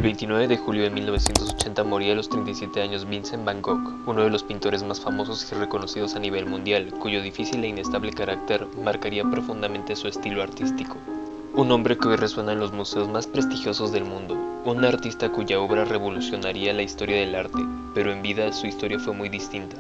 El 29 de julio de 1980 moría a los 37 años Vincent Van Gogh, uno de los pintores más famosos y reconocidos a nivel mundial, cuyo difícil e inestable carácter marcaría profundamente su estilo artístico. Un hombre que hoy resuena en los museos más prestigiosos del mundo, un artista cuya obra revolucionaría la historia del arte, pero en vida su historia fue muy distinta.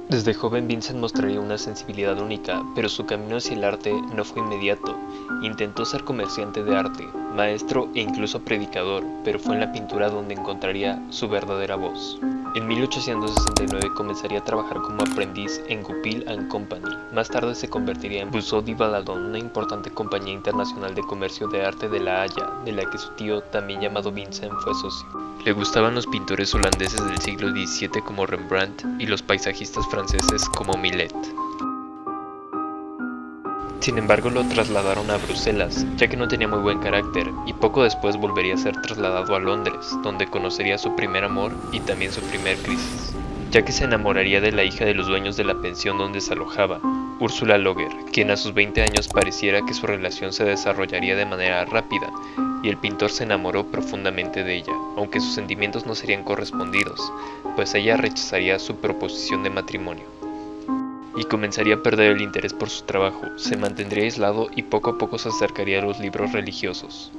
Desde joven Vincent mostraría una sensibilidad única, pero su camino hacia el arte no fue inmediato. Intentó ser comerciante de arte, maestro e incluso predicador, pero fue en la pintura donde encontraría su verdadera voz. En 1869 comenzaría a trabajar como aprendiz en Goupil & Company. Más tarde se convertiría en Buceau de Valadon, una importante compañía internacional de comercio de arte de La Haya, de la que su tío, también llamado Vincent, fue socio. Le gustaban los pintores holandeses del siglo XVII como Rembrandt y los paisajistas franceses como Millet. Sin embargo, lo trasladaron a Bruselas, ya que no tenía muy buen carácter, y poco después volvería a ser trasladado a Londres, donde conocería a su primer amor y también su primer crisis, ya que se enamoraría de la hija de los dueños de la pensión donde se alojaba, Ursula Loger, quien a sus 20 años pareciera que su relación se desarrollaría de manera rápida, y el pintor se enamoró profundamente de ella, aunque sus sentimientos no serían correspondidos, pues ella rechazaría su proposición de matrimonio. Y comenzaría a perder el interés por su trabajo, se mantendría aislado y poco a poco se acercaría a los libros religiosos.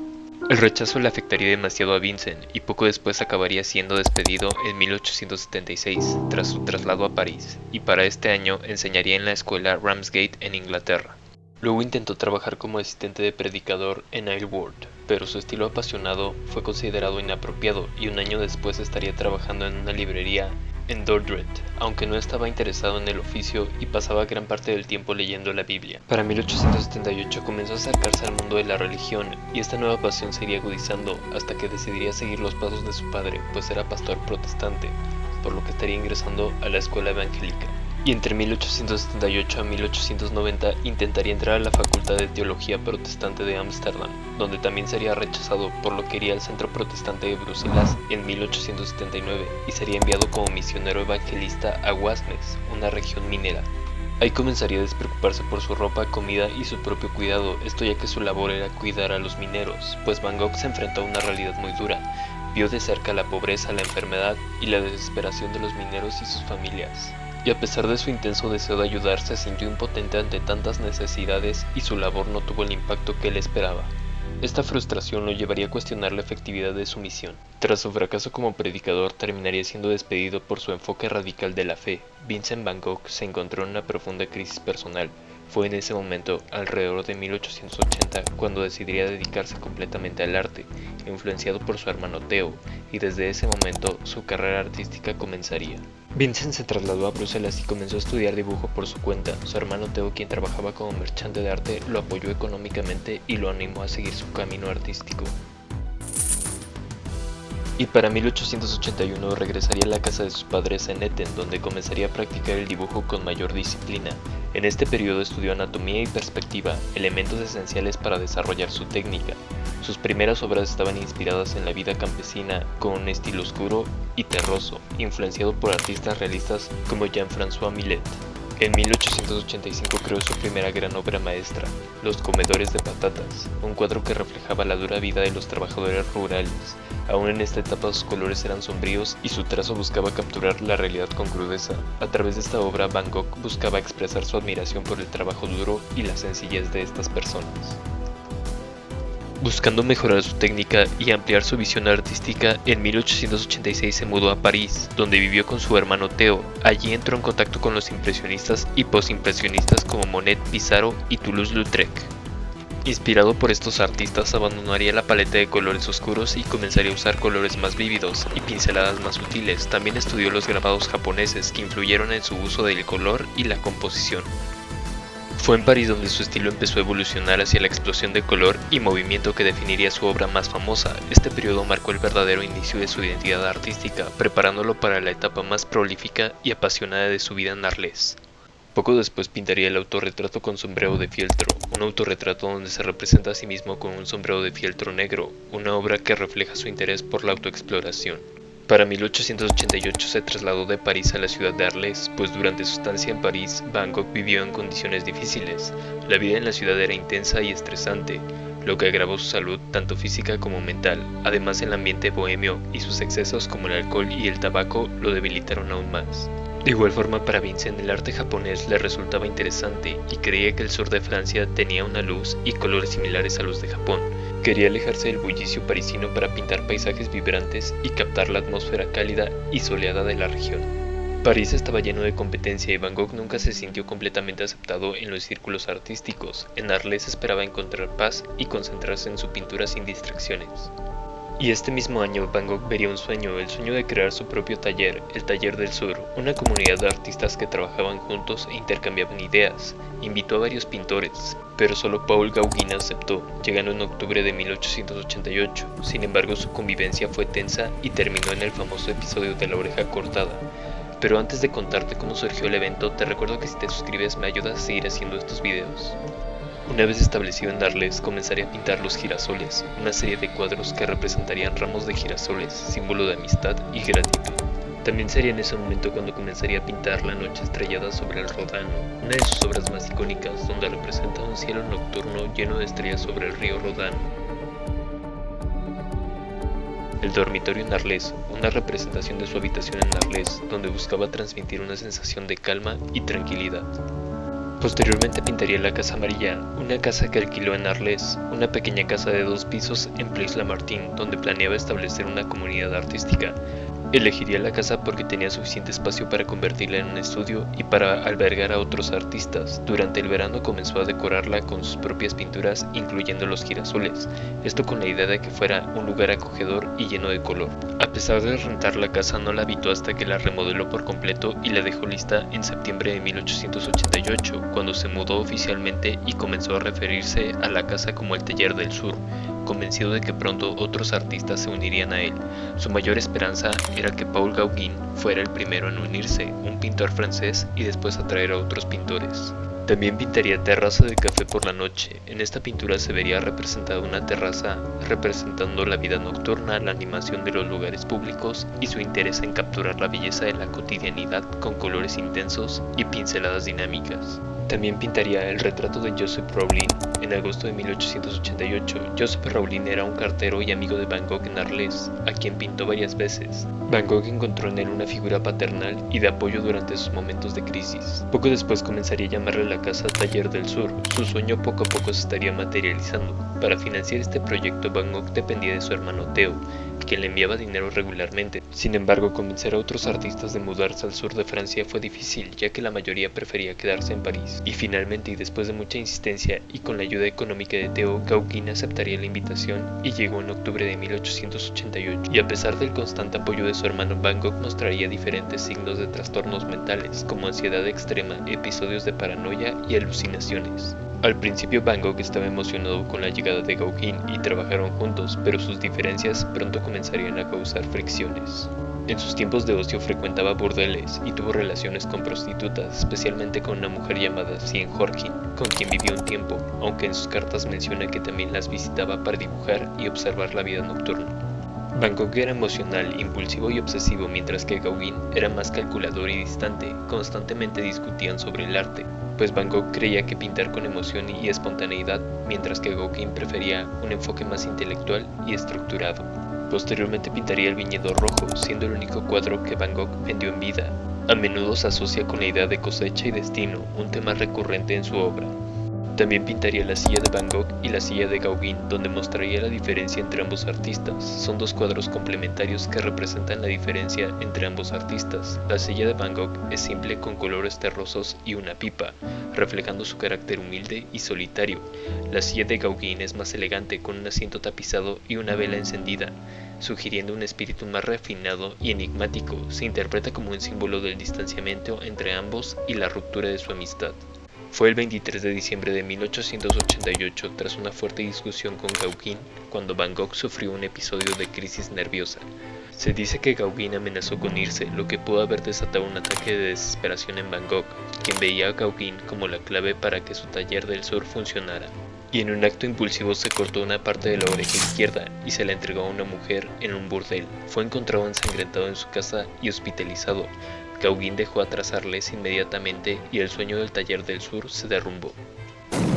El rechazo le afectaría demasiado a Vincent y poco después acabaría siendo despedido en 1876 tras su traslado a París, y para este año enseñaría en la escuela Ramsgate en Inglaterra. Luego intentó trabajar como asistente de predicador en Isleworth, pero su estilo apasionado fue considerado inapropiado y un año después estaría trabajando en una librería en Dordrecht, aunque no estaba interesado en el oficio y pasaba gran parte del tiempo leyendo la Biblia. Para 1878 comenzó a acercarse al mundo de la religión y esta nueva pasión se iría agudizando hasta que decidiría seguir los pasos de su padre, pues era pastor protestante, por lo que estaría ingresando a la escuela evangélica. Y entre 1878 a 1890 intentaría entrar a la Facultad de Teología Protestante de Ámsterdam, donde también sería rechazado, por lo que iría al Centro Protestante de Bruselas en 1879 y sería enviado como misionero evangelista a Wasmes, una región minera. Ahí comenzaría a despreocuparse por su ropa, comida y su propio cuidado, esto ya que su labor era cuidar a los mineros, pues Van Gogh se enfrentó a una realidad muy dura. Vio de cerca la pobreza, la enfermedad y la desesperación de los mineros y sus familias. Y a pesar de su intenso deseo de ayudar, se sintió impotente ante tantas necesidades y su labor no tuvo el impacto que él esperaba. Esta frustración lo llevaría a cuestionar la efectividad de su misión. Tras su fracaso como predicador, terminaría siendo despedido por su enfoque radical de la fe. Vincent Van Gogh se encontró en una profunda crisis personal. Fue en ese momento, alrededor de 1880, cuando decidiría dedicarse completamente al arte, influenciado por su hermano Theo, y desde ese momento su carrera artística comenzaría. Vincent se trasladó a Bruselas y comenzó a estudiar dibujo por su cuenta. Su hermano Theo, quien trabajaba como mercante de arte, lo apoyó económicamente y lo animó a seguir su camino artístico. Y para 1881 regresaría a la casa de sus padres en Etten, donde comenzaría a practicar el dibujo con mayor disciplina. En este periodo estudió anatomía y perspectiva, elementos esenciales para desarrollar su técnica. Sus primeras obras estaban inspiradas en la vida campesina, con un estilo oscuro y terroso, influenciado por artistas realistas como Jean-François Millet. En 1885 creó su primera gran obra maestra, Los comedores de patatas, un cuadro que reflejaba la dura vida de los trabajadores rurales. Aún en esta etapa sus colores eran sombríos y su trazo buscaba capturar la realidad con crudeza. A través de esta obra, Van Gogh buscaba expresar su admiración por el trabajo duro y la sencillez de estas personas. Buscando mejorar su técnica y ampliar su visión artística, en 1886 se mudó a París, donde vivió con su hermano Theo. Allí entró en contacto con los impresionistas y postimpresionistas como Monet, Pissarro y Toulouse-Lautrec. Inspirado por estos artistas, abandonaría la paleta de colores oscuros y comenzaría a usar colores más vívidos y pinceladas más sutiles. También estudió los grabados japoneses, que influyeron en su uso del color y la composición. Fue en París donde su estilo empezó a evolucionar hacia la explosión de color y movimiento que definiría su obra más famosa. Este periodo marcó el verdadero inicio de su identidad artística, preparándolo para la etapa más prolífica y apasionada de su vida en Arles. Poco después pintaría el autorretrato con sombrero de fieltro, un autorretrato donde se representa a sí mismo con un sombrero de fieltro negro, una obra que refleja su interés por la autoexploración. Para 1888 se trasladó de París a la ciudad de Arles, pues durante su estancia en París, Van Gogh vivió en condiciones difíciles. La vida en la ciudad era intensa y estresante. lo que agravó su salud tanto física como mental. Además, el ambiente bohemio y sus excesos como el alcohol y el tabaco lo debilitaron aún más. De igual forma, para Vincent el arte japonés le resultaba interesante y creía que el sur de Francia tenía una luz y colores similares a los de Japón. Quería alejarse del bullicio parisino para pintar paisajes vibrantes y captar la atmósfera cálida y soleada de la región. París estaba lleno de competencia y Van Gogh nunca se sintió completamente aceptado en los círculos artísticos. En Arles esperaba encontrar paz y concentrarse en su pintura sin distracciones. Y este mismo año Van Gogh vería un sueño, el sueño de crear su propio taller, el Taller del Sur, una comunidad de artistas que trabajaban juntos e intercambiaban ideas. Invitó a varios pintores, pero solo Paul Gauguin aceptó, llegando en octubre de 1888. Sin embargo, su convivencia fue tensa y terminó en el famoso episodio de la oreja cortada. Pero antes de contarte cómo surgió el evento, te recuerdo que si te suscribes me ayudas a seguir haciendo estos videos. Una vez establecido en Arles, comenzaría a pintar los girasoles, una serie de cuadros que representarían ramos de girasoles, símbolo de amistad y gratitud. También sería en ese momento cuando comenzaría a pintar La noche estrellada sobre el Ródano, una de sus obras más icónicas, donde representa un cielo nocturno lleno de estrellas sobre el río Ródano. El dormitorio en Arles, una representación de su habitación en Arles, donde buscaba transmitir una sensación de calma y tranquilidad. Posteriormente pintaría la Casa Amarilla, una casa que alquiló en Arles, una pequeña casa de 2 pisos en Place-Lamartine, donde planeaba establecer una comunidad artística. Elegiría la casa porque tenía suficiente espacio para convertirla en un estudio y para albergar a otros artistas. Durante el verano comenzó a decorarla con sus propias pinturas, incluyendo los girasoles, esto con la idea de que fuera un lugar acogedor y lleno de color. A pesar de rentar la casa, no la habitó hasta que la remodeló por completo y la dejó lista en septiembre de 1888, cuando se mudó oficialmente y comenzó a referirse a la casa como el Taller del Sur, convencido de que pronto otros artistas se unirían a él. Su mayor esperanza era que Paul Gauguin fuera el primero en unirse, un pintor francés, y después atraer a otros pintores. También pintaría Terraza de Café por la noche. En esta pintura se vería representada una terraza representando la vida nocturna, la animación de los lugares públicos y su interés en capturar la belleza de la cotidianidad con colores intensos y pinceladas dinámicas. También pintaría el retrato de Joseph Roullin en agosto de 1888. Joseph Roullin era un cartero y amigo de Van Gogh en Arles, a quien pintó varias veces. Van Gogh encontró en él una figura paternal y de apoyo durante sus momentos de crisis. Poco después comenzaría a llamarle la casa Taller del Sur. Su sueño poco a poco se estaría materializando. Para financiar este proyecto, Van Gogh dependía de su hermano Theo, quien le enviaba dinero regularmente. Sin embargo, convencer a otros artistas de mudarse al sur de Francia fue difícil, ya que la mayoría prefería quedarse en París. Y finalmente, y después de mucha insistencia y con la ayuda económica de Theo, Gauguin aceptaría la invitación y llegó en octubre de 1888. Y a pesar del constante apoyo de su hermano, Van Gogh mostraría diferentes signos de trastornos mentales, como ansiedad extrema, episodios de paranoia y alucinaciones. Al principio Van Gogh estaba emocionado con la llegada de Gauguin y trabajaron juntos, pero sus diferencias pronto comenzarían a causar fricciones. En sus tiempos de ocio frecuentaba burdeles y tuvo relaciones con prostitutas, especialmente con una mujer llamada Cien Jorgin, con quien vivió un tiempo, aunque en sus cartas menciona que también las visitaba para dibujar y observar la vida nocturna. Van Gogh era emocional, impulsivo y obsesivo, mientras que Gauguin era más calculador y distante. Constantemente discutían sobre el arte, pues Van Gogh creía que pintar con emoción y espontaneidad, mientras que Gauguin prefería un enfoque más intelectual y estructurado. Posteriormente pintaría El Viñedo Rojo, siendo el único cuadro que Van Gogh vendió en vida. A menudo se asocia con la idea de cosecha y destino, un tema recurrente en su obra. También pintaría La silla de Van Gogh y La silla de Gauguin, donde mostraría la diferencia entre ambos artistas. Son dos cuadros complementarios que representan la diferencia entre ambos artistas. La silla de Van Gogh es simple con colores terrosos y una pipa, reflejando su carácter humilde y solitario. La silla de Gauguin es más elegante, con un asiento tapizado y una vela encendida, sugiriendo un espíritu más refinado y enigmático. Se interpreta como un símbolo del distanciamiento entre ambos y la ruptura de su amistad. Fue el 23 de diciembre de 1888, tras una fuerte discusión con Gauguin, cuando Van Gogh sufrió un episodio de crisis nerviosa. Se dice que Gauguin amenazó con irse, lo que pudo haber desatado un ataque de desesperación en Van Gogh, quien veía a Gauguin como la clave para que su Taller del Sur funcionara. Y en un acto impulsivo se cortó una parte de la oreja izquierda y se la entregó a una mujer en un burdel. Fue encontrado ensangrentado en su casa y hospitalizado. Gauguin dejó atrás Arles inmediatamente y el sueño del Taller del Sur se derrumbó.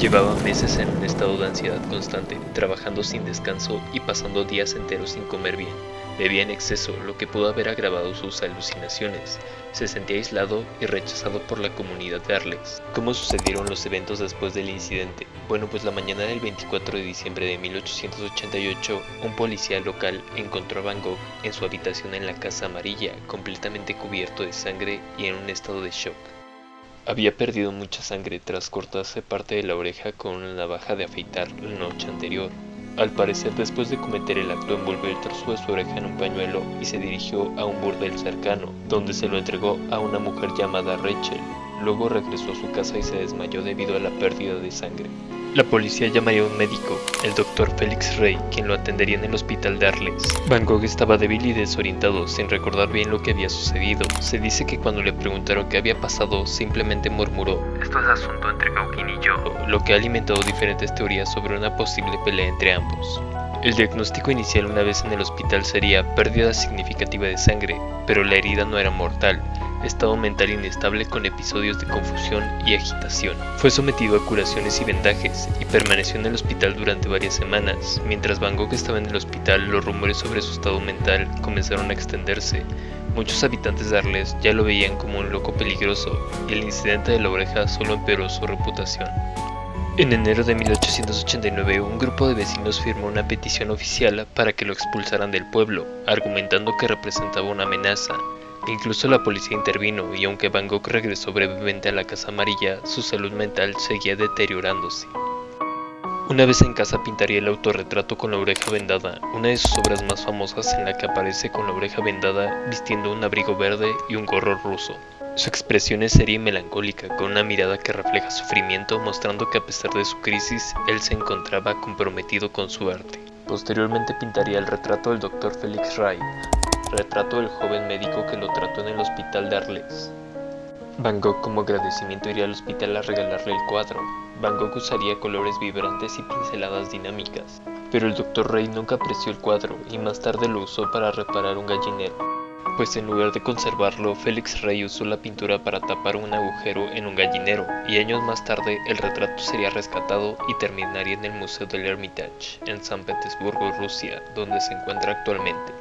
Llevaba meses en un estado de ansiedad constante, trabajando sin descanso y pasando días enteros sin comer bien. Bebía en exceso, lo que pudo haber agravado sus alucinaciones. Se sentía aislado y rechazado por la comunidad de Arles. ¿Cómo sucedieron los eventos después del incidente? Bueno, pues la mañana del 24 de diciembre de 1888, un policía local encontró a Van Gogh en su habitación en la Casa Amarilla, completamente cubierto de sangre y en un estado de shock. Había perdido mucha sangre tras cortarse parte de la oreja con una navaja de afeitar la noche anterior. Al parecer, después de cometer el acto, envolvió el trozo de su oreja en un pañuelo y se dirigió a un burdel cercano, donde se lo entregó a una mujer llamada Rachel. Luego regresó a su casa y se desmayó debido a la pérdida de sangre. La policía llamaría a un médico, el Dr. Felix Rey, quien lo atendería en el hospital de Arles. Van Gogh estaba débil y desorientado, sin recordar bien lo que había sucedido. Se dice que cuando le preguntaron qué había pasado, simplemente murmuró: "Esto es asunto entre Gauguin y yo", lo que ha alimentado diferentes teorías sobre una posible pelea entre ambos. El diagnóstico inicial una vez en el hospital sería pérdida significativa de sangre, pero la herida no era mortal. Estado mental inestable con episodios de confusión y agitación. Fue sometido a curaciones y vendajes y permaneció en el hospital durante varias semanas. Mientras Van Gogh estaba en el hospital, los rumores sobre su estado mental comenzaron a extenderse. Muchos habitantes de Arles ya lo veían como un loco peligroso, y el incidente de la oreja solo empeoró su reputación. En enero de 1889, un grupo de vecinos firmó una petición oficial para que lo expulsaran del pueblo, argumentando que representaba una amenaza. Incluso la policía intervino, y aunque Van Gogh regresó brevemente a la Casa Amarilla, su salud mental seguía deteriorándose. Una vez en casa pintaría el autorretrato con la oreja vendada, una de sus obras más famosas en la que aparece con la oreja vendada, vistiendo un abrigo verde y un gorro ruso. Su expresión es seria y melancólica, con una mirada que refleja sufrimiento, mostrando que a pesar de su crisis, él se encontraba comprometido con su arte. Posteriormente pintaría el retrato del Dr. Felix Rey, retrato del joven médico que lo trató en el hospital de Arles. Van Gogh, como agradecimiento, iría al hospital a regalarle el cuadro. Van Gogh usaría colores vibrantes y pinceladas dinámicas, pero el Dr. Rey nunca apreció el cuadro y más tarde lo usó para reparar un gallinero. Pues en lugar de conservarlo, Felix Rey usó la pintura para tapar un agujero en un gallinero, y años más tarde el retrato sería rescatado y terminaría en el Museo del Hermitage, en San Petersburgo, Rusia, donde se encuentra actualmente.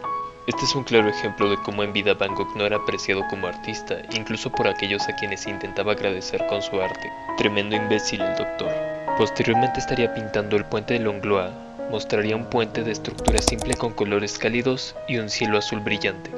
Este es un claro ejemplo de cómo en vida Van Gogh no era apreciado como artista, incluso por aquellos a quienes se intentaba agradecer con su arte. Tremendo imbécil el doctor. Posteriormente estaría pintando el puente de Langlois. Mostraría un puente de estructura simple con colores cálidos y un cielo azul brillante.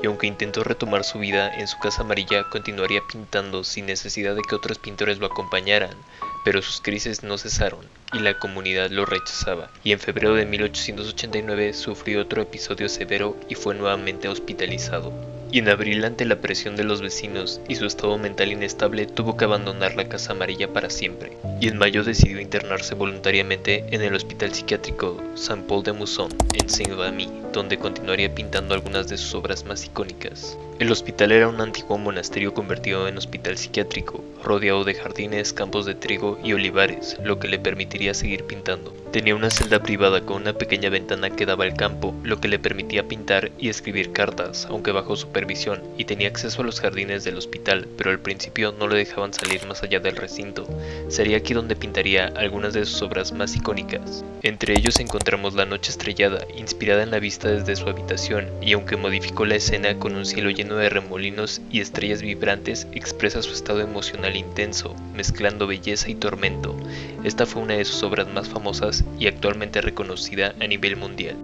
Y aunque intentó retomar su vida en su Casa Amarilla, continuaría pintando sin necesidad de que otros pintores lo acompañaran, pero sus crisis no cesaron y la comunidad lo rechazaba, y en febrero de 1889 sufrió otro episodio severo y fue nuevamente hospitalizado. Y en abril, ante la presión de los vecinos y su estado mental inestable, tuvo que abandonar la Casa Amarilla para siempre, y en mayo decidió internarse voluntariamente en el hospital psiquiátrico Saint-Paul-de-Mousson, en Saint-Remy, donde continuaría pintando algunas de sus obras más icónicas. El hospital era un antiguo monasterio convertido en hospital psiquiátrico, rodeado de jardines, campos de trigo y olivares, lo que le permitiría seguir pintando. Tenía una celda privada con una pequeña ventana que daba al campo, lo que le permitía pintar y escribir cartas, aunque bajo supervisión, y tenía acceso a los jardines del hospital, pero al principio no le dejaban salir más allá del recinto. Sería aquí donde pintaría algunas de sus obras más icónicas. Entre ellos encontramos La Noche Estrellada, inspirada en la vista desde su habitación, y aunque modificó la escena con un cielo lleno de remolinos y estrellas vibrantes, expresa su estado emocional intenso, mezclando belleza y tormento. Esta fue una de sus obras más famosas y actualmente reconocida a nivel mundial.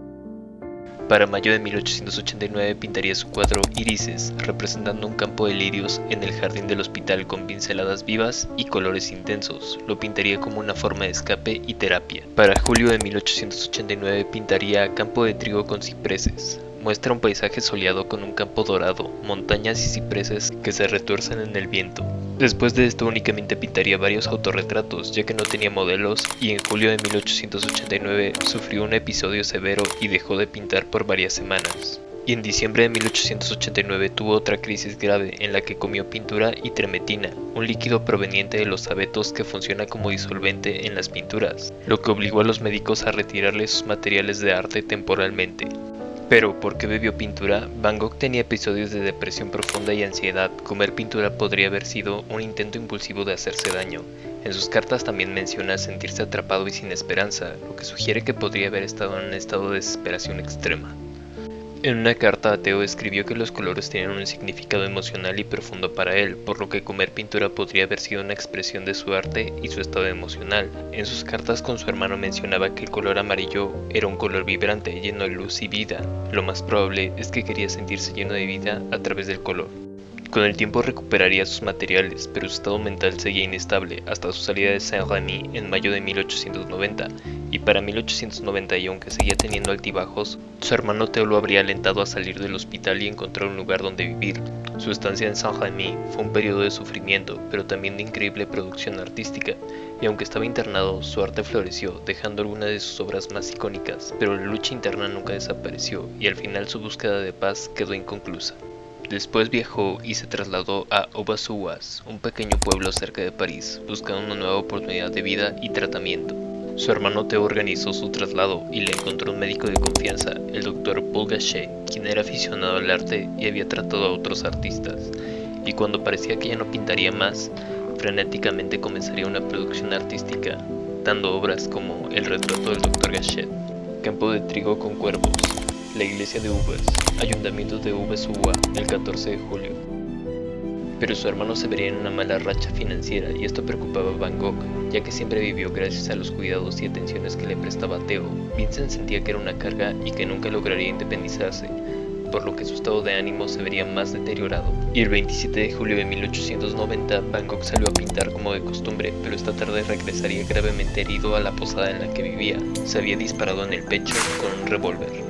Para mayo de 1889 pintaría su cuadro Irises, representando un campo de lirios en el jardín del hospital con pinceladas vivas y colores intensos. Lo pintaría como una forma de escape y terapia. Para julio de 1889 pintaría Campo de trigo con cipreses. Muestra un paisaje soleado con un campo dorado, montañas y cipreses que se retuercen en el viento. Después de esto únicamente pintaría varios autorretratos, ya que no tenía modelos, y en julio de 1889 sufrió un episodio severo y dejó de pintar por varias semanas. Y en diciembre de 1889 tuvo otra crisis grave en la que comió pintura y tremetina, un líquido proveniente de los abetos que funciona como disolvente en las pinturas, lo que obligó a los médicos a retirarle sus materiales de arte temporalmente. Pero, ¿por qué bebió pintura? Van Gogh tenía episodios de depresión profunda y ansiedad. Comer pintura podría haber sido un intento impulsivo de hacerse daño. En sus cartas también menciona sentirse atrapado y sin esperanza, lo que sugiere que podría haber estado en un estado de desesperación extrema. En una carta a Theo escribió que los colores tenían un significado emocional y profundo para él, por lo que comer pintura podría haber sido una expresión de su arte y su estado emocional. En sus cartas con su hermano mencionaba que el color amarillo era un color vibrante, lleno de luz y vida. Lo más probable es que quería sentirse lleno de vida a través del color. Con el tiempo recuperaría sus materiales, pero su estado mental seguía inestable hasta su salida de Saint-Rémy en mayo de 1890, y para 1890, y aunque seguía teniendo altibajos, su hermano Theo lo habría alentado a salir del hospital y encontrar un lugar donde vivir. Su estancia en Saint-Rémy fue un periodo de sufrimiento, pero también de increíble producción artística, y aunque estaba internado, su arte floreció, dejando algunas de sus obras más icónicas, pero la lucha interna nunca desapareció, y al final su búsqueda de paz quedó inconclusa. Después viajó y se trasladó a Auvers-sous-Oise, un pequeño pueblo cerca de París, buscando una nueva oportunidad de vida y tratamiento. Su hermano Theo organizó su traslado y le encontró un médico de confianza, el Dr. Paul Gachet, quien era aficionado al arte y había tratado a otros artistas. Y cuando parecía que ya no pintaría más, frenéticamente comenzaría una producción artística, dando obras como El retrato del Dr. Gachet, Campo de trigo con cuervos, La iglesia de Auvers, Ayuntamiento de Auvers-sous-Oise, el 14 de julio. Pero su hermano se vería en una mala racha financiera y esto preocupaba a Van Gogh, ya que siempre vivió gracias a los cuidados y atenciones que le prestaba Theo. Vincent sentía que era una carga y que nunca lograría independizarse, por lo que su estado de ánimo se vería más deteriorado. Y el 27 de julio de 1890, Van Gogh salió a pintar como de costumbre, pero esta tarde regresaría gravemente herido a la posada en la que vivía. Se había disparado en el pecho con un revólver.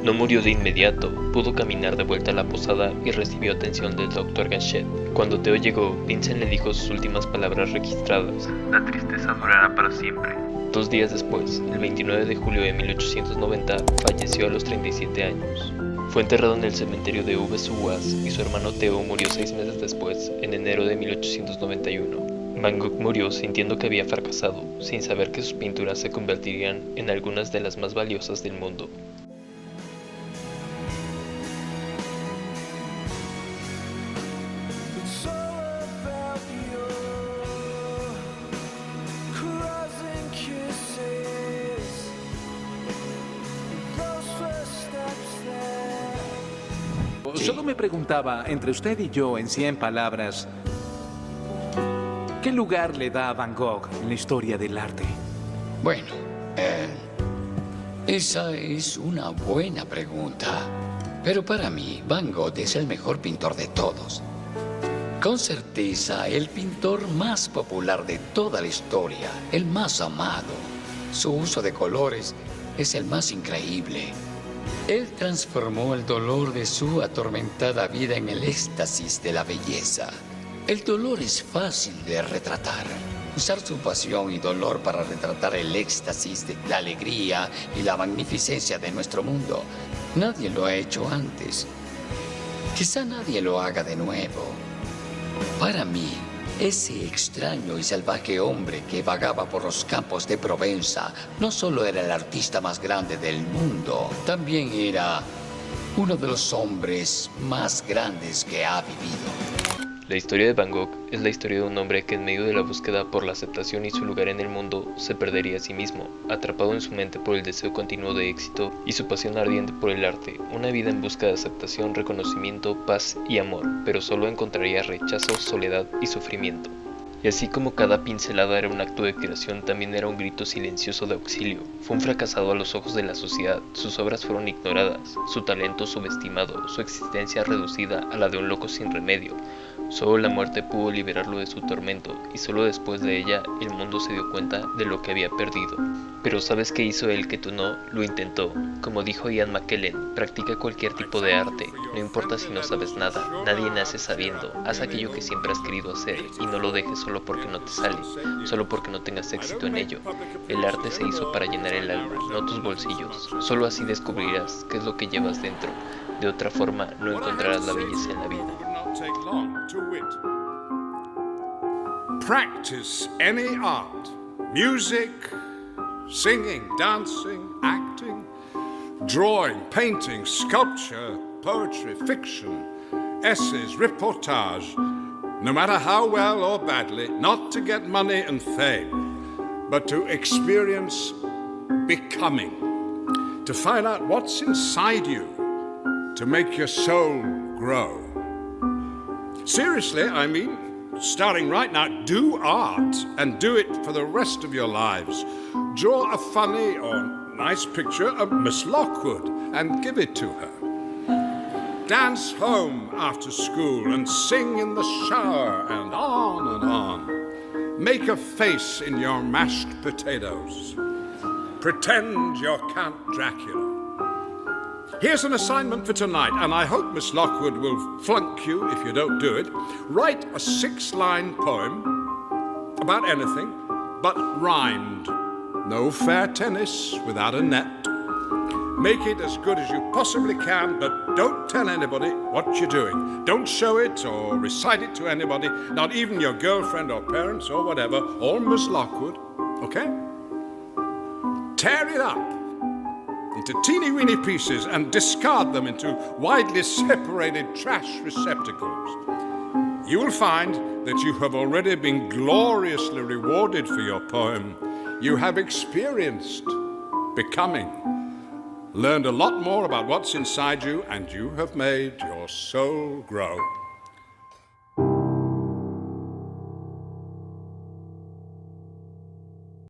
No murió de inmediato, pudo caminar de vuelta a la posada y recibió atención del Dr. Gachet. Cuando Theo llegó, Vincent le dijo sus últimas palabras registradas: "La tristeza durará para siempre". 2 días después, el 29 de julio de 1890, falleció a los 37 años. Fue enterrado en el cementerio de Auvers-sous-Oise y su hermano Theo murió 6 meses después, en enero de 1891. Van Gogh murió sintiendo que había fracasado, sin saber que sus pinturas se convertirían en algunas de las más valiosas del mundo. Solo me preguntaba, entre usted y yo, en 100 palabras, ¿qué lugar le da a Van Gogh en la historia del arte? Bueno, esa es una buena pregunta. Pero para mí, Van Gogh es el mejor pintor de todos. Con certeza, el pintor más popular de toda la historia, el más amado. Su uso de colores es el más increíble. Él transformó el dolor de su atormentada vida en el éxtasis de la belleza. El dolor es fácil de retratar. Usar su pasión y dolor para retratar el éxtasis de la alegría y la magnificencia de nuestro mundo. Nadie lo ha hecho antes. Quizá nadie lo haga de nuevo. Para mí, ese extraño y salvaje hombre que vagaba por los campos de Provenza no solo era el artista más grande del mundo, también era uno de los hombres más grandes que ha vivido. La historia de Van Gogh es la historia de un hombre que en medio de la búsqueda por la aceptación y su lugar en el mundo se perdería a sí mismo, atrapado en su mente por el deseo continuo de éxito y su pasión ardiente por el arte, una vida en busca de aceptación, reconocimiento, paz y amor, pero solo encontraría rechazo, soledad y sufrimiento. Y así como cada pincelada era un acto de creación, también era un grito silencioso de auxilio. Fue un fracasado a los ojos de la sociedad, sus obras fueron ignoradas, su talento subestimado, su existencia reducida a la de un loco sin remedio. Solo la muerte pudo liberarlo de su tormento, y solo después de ella el mundo se dio cuenta de lo que había perdido. Pero ¿sabes qué hizo él que tú no? Lo intentó. Como dijo Ian McKellen, practica cualquier tipo de arte, no importa si no sabes nada, nadie nace sabiendo, haz aquello que siempre has querido hacer, y no lo dejes solo porque no te sale, solo porque no tengas éxito en ello. El arte se hizo para llenar el alma, no tus bolsillos. Solo así descubrirás qué es lo que llevas dentro. De otra forma, no encontrarás la belleza en la vida. Practice any art, music, singing, dancing, acting. Drawing, painting, sculpture, poetry, fiction, essays, reportage. No matter how well or badly, not to get money and fame, but to experience becoming. To find out what's inside you, to make your soul grow. Seriously, I mean, starting right now, do art and do it for the rest of your lives. Draw a funny or nice picture of Miss Lockwood and give it to her. Dance home after school and sing in the shower and on and on. Make a face in your mashed potatoes. Pretend you're Count Dracula. Here's an assignment for tonight, and I hope Miss Lockwood will flunk you if you don't do it. Write a 6-line poem about anything, but rhymed. No fair tennis without a net. Make it as good as you possibly can, but don't tell anybody what you're doing. Don't show it or recite it to anybody, not even your girlfriend or parents or whatever, or Miss Lockwood, okay? Tear it up into teeny-weeny pieces and discard them into widely separated trash receptacles. You will find that you have already been gloriously rewarded for your poem. You have experienced becoming, learned a lot more about what's inside you, and you have made your soul grow.